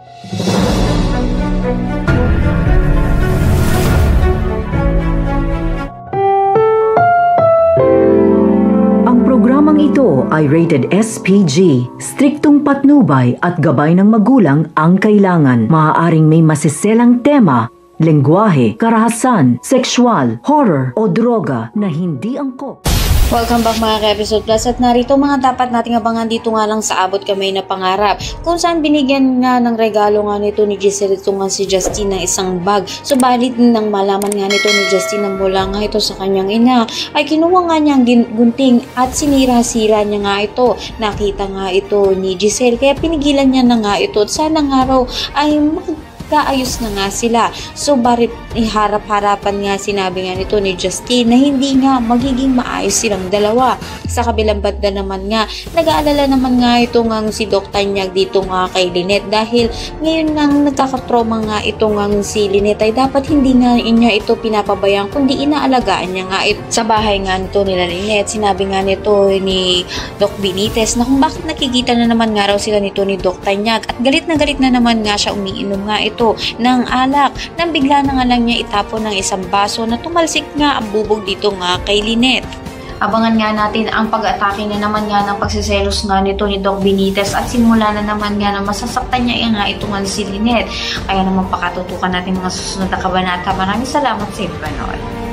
Ang programang ito ay rated SPG. Striktong patnubay at gabay ng magulang ang kailangan. Maaaring may masiselang tema, lengguwahe, karahasan, sexual, horror o droga na hindi angkop. Welcome back mga ka-episode plus at narito mga dapat nating abangan dito nga lang sa Abot Kamay na Pangarap kung saan binigyan nga ng regalo nga nito ni Giselle ito nga si Justine ng isang bag. Subalit nang malaman nga nito ni Justine na mula nga ito sa kanyang ina ay kinuha nga niya ang gunting at sinira-sira niya nga ito. Nakita nga ito ni Giselle kaya pinigilan niya na nga ito at sana nga raw ay kaayos na nga sila. So barit iharap-harapan nga sinabi nga nito ni Justine na hindi nga magiging maayos silang dalawa. Sa kabilang banda naman nga, nag-aalala naman nga ito nga si Doc Tanyag dito nga kay Lynette dahil ngayon nga nagkakatroma nga ito nga si Lynette ay dapat hindi nga niya ito pinapabayaan kundi inaalagaan niya nga ito. Sa bahay nga nito nila Lynette, sinabi nga nito ni Doc Benitez na kung bakit nakikita na naman nga raw sila nito ni Doc Tanyag at galit na naman nga siya umiinom nga ito ng alak nang bigla na nga lang niya itapon ng isang baso na tumalsik nga ang bubog dito nga kay Lynette. Abangan nga natin ang pag-atake na naman nga ng pagsiselos nga nito ni Doc Benitez at simula na naman nga na masasaktan niya nga ito nga si Lynette. Kaya naman pakatutukan natin mga susunod na kabanata. Maraming salamat sa panood.